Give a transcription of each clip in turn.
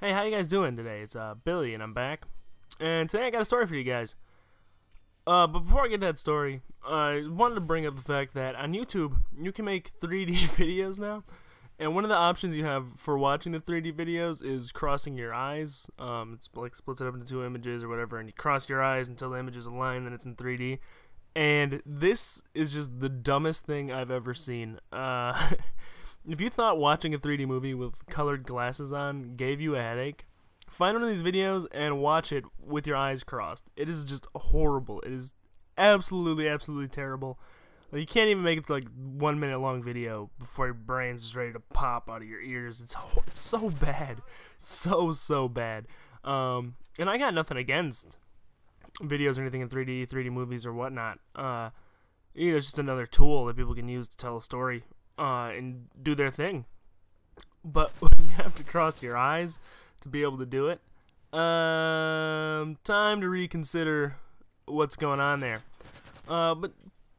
Hey, how you guys doing today? It's Billy, and I'm back. And today I got a story for you guys. But before I get to that story, I wanted to bring up the fact that on YouTube, you can make 3D videos now. And one of the options you have for watching the 3D videos is crossing your eyes. It's like splits it up into two images or whatever, and you cross your eyes until the images align, then it's in 3D. And this is just the dumbest thing I've ever seen. If you thought watching a 3D movie with colored glasses on gave you a headache, find one of these videos and watch it with your eyes crossed. It is just horrible. It is absolutely terrible. Like, you can't even make it to like 1 minute long video before your brain's just ready to pop out of your ears. It's so bad. So bad. And I got nothing against videos or anything in 3D movies or whatnot. It's just another tool that people can use to tell a story. And do their thing. But you have to cross your eyes to be able to do it. Time to reconsider what's going on there. But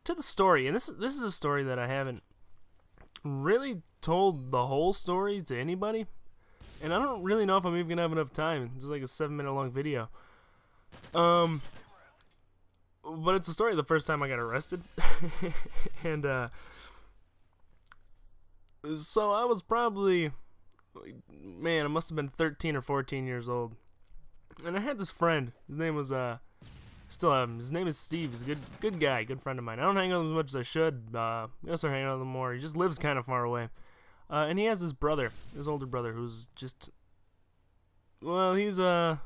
to the story, and this is a story that I haven't really told the whole story to anybody, and I don't really know if I'm even gonna have enough time. It's like a 7-minute long video. But it's a story of the first time I got arrested, and so I was probably, man, I must have been 13 or 14 years old. And I had this friend. His name was, his name is Steve. He's a good guy, good friend of mine. I don't hang out with him as much as I should. I gotta start hanging out with him more. He just lives kind of far away. And he has this brother, his older brother, who's just, well, he's over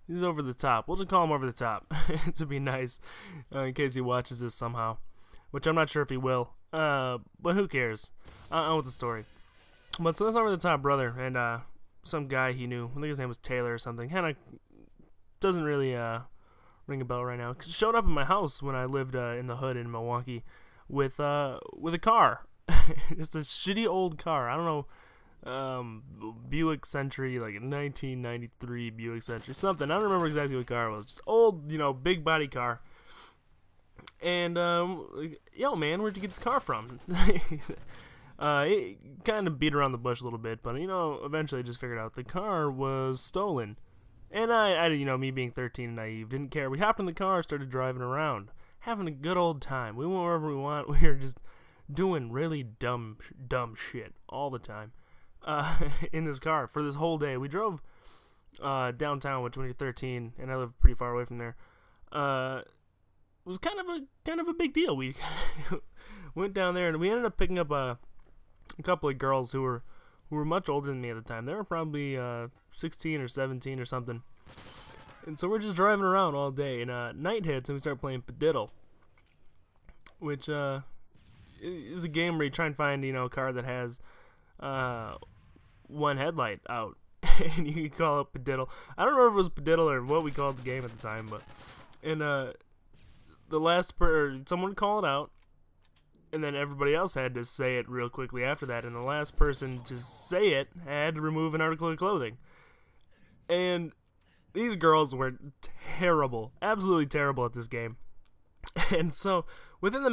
the top. We'll just call him over the top to be nice, in case he watches this somehow. Which I'm not sure if he will. But who cares? On with the story. But so this over the top brother and some guy he knew. I think his name was Taylor or something. Kind of doesn't really ring a bell right now. Showed up in my house when I lived in the hood in Milwaukee with a car. Just a shitty old car. I don't know, Buick Century, like a 1993 Buick Century, something. I don't remember exactly what car it was. Just old, big body car. And, yo, man, where'd you get this car from? It kind of beat around the bush a little bit, but, eventually I just figured out the car was stolen. And I me being 13 and naive, didn't care. We hopped in the car, started driving around, having a good old time. We went wherever we want. We were just doing really dumb shit all the time, in this car for this whole day. We drove, downtown, which when you're 13, and I live pretty far away from there, it was kind of a big deal. We went down there and we ended up picking up a couple of girls who were much older than me at the time. They were probably 16 or 17 or something. And so we're just driving around all day, and night hits and we start playing Padiddle, which is a game where you try and find a car that has one headlight out, and you can call it Padiddle. I don't remember if it was Padiddle or what we called the game at the time, but the last someone would call it out, and then everybody else had to say it real quickly after that, and the last person to say it had to remove an article of clothing. And these girls were terrible, absolutely terrible at this game. And so within a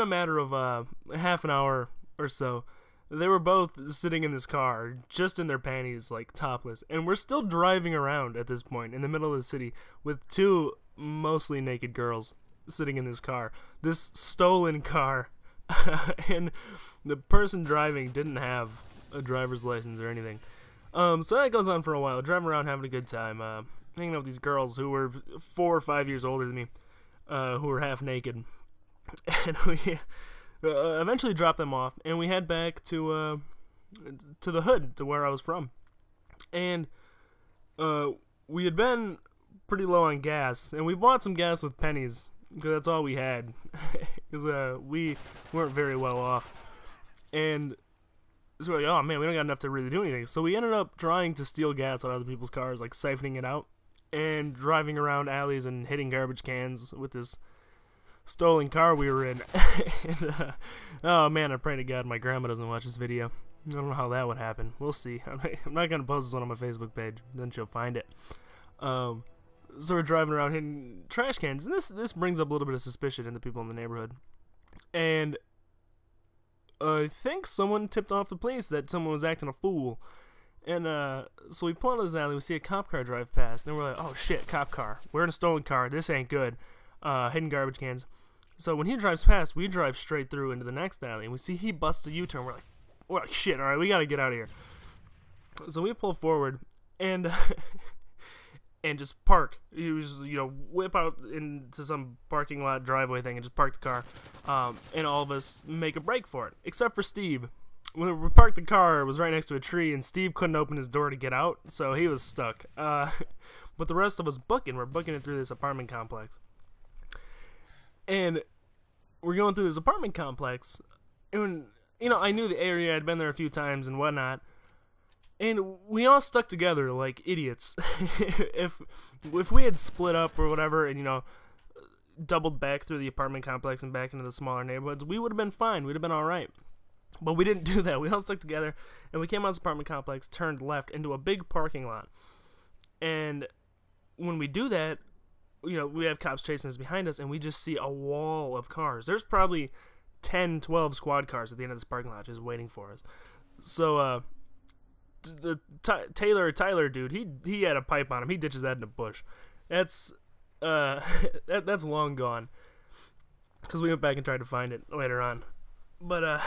matter of half an hour or so, they were both sitting in this car, just in their panties, like topless, and we're still driving around at this point in the middle of the city with two mostly naked girls sitting in this car, this stolen car. And the person driving didn't have a driver's license or anything. So that goes on for a while, driving around having a good time, hanging out with these girls who were 4 or 5 years older than me, who were half naked. And we eventually dropped them off, and we head back to the hood, to where I was from. And we had been pretty low on gas, and we bought some gas with pennies, because that's all we had, because we weren't very well off. And so we're like, oh man, we don't got enough to really do anything. So we ended up trying to steal gas out of other people's cars, like siphoning it out, and driving around alleys and hitting garbage cans with this stolen car we were in. And, oh man, I pray to God my grandma doesn't watch this video. I don't know how that would happen. We'll see. I'm not going to post this one on my Facebook page, then she'll find it. So we're driving around hitting trash cans, and this brings up a little bit of suspicion in the people in the neighborhood. And I think someone tipped off the police that someone was acting a fool, And so we pull into this alley, we see a cop car drive past, and we're like, oh shit, cop car. We're in a stolen car, this ain't good. Hidden garbage cans. So when he drives past, we drive straight through into the next alley, and we see he busts a U-turn. We're like, shit, alright, we gotta get out of here. So we pull forward, and and just park. You just, whip out into some parking lot driveway thing and just park the car. And all of us make a break for it, except for Steve. When we parked the car, it was right next to a tree, and Steve couldn't open his door to get out, so he was stuck. But the rest of us we're booking it through this apartment complex. And we're going through this apartment complex, and, I knew the area, I'd been there a few times and whatnot, and we all stuck together like idiots. If we had split up or whatever, and, doubled back through the apartment complex and back into the smaller neighborhoods, we would have been fine, we'd have been alright. But we didn't do that. We all stuck together, and we came out of this apartment complex, turned left into a big parking lot. And when we do that, we have cops chasing us behind us, and we just see a wall of cars. There's probably 10, 12 squad cars at the end of this parking lot just waiting for us. So, the Tyler dude, he had a pipe on him. He ditches that in a bush. That's long gone, because we went back and tried to find it later on. But,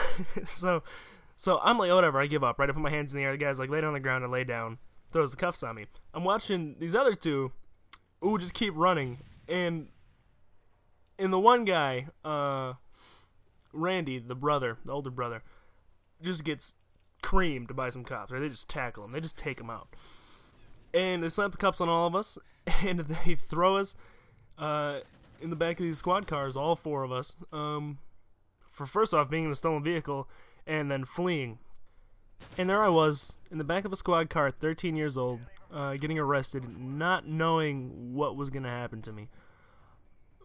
so I'm like, whatever, I give up, right? I put my hands in the air, the guy's like, lay down on the ground, I lay down, throws the cuffs on me. I'm watching these other two, who just keep running, and the one guy, Randy, the older brother, just gets creamed by some cops, or they just tackle him, they just take him out. And they slap the cuffs on all of us, and they throw us, in the back of these squad cars, all four of us, for first off being in a stolen vehicle and then fleeing. And there I was in the back of a squad car at 13 years old, getting arrested, not knowing what was going to happen to me.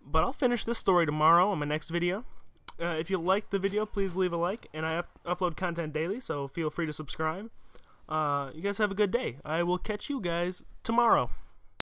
But I'll finish this story tomorrow on my next video. If you liked the video, please leave a like, and I upload content daily, so feel free to subscribe. You guys have a good day. I will catch you guys tomorrow.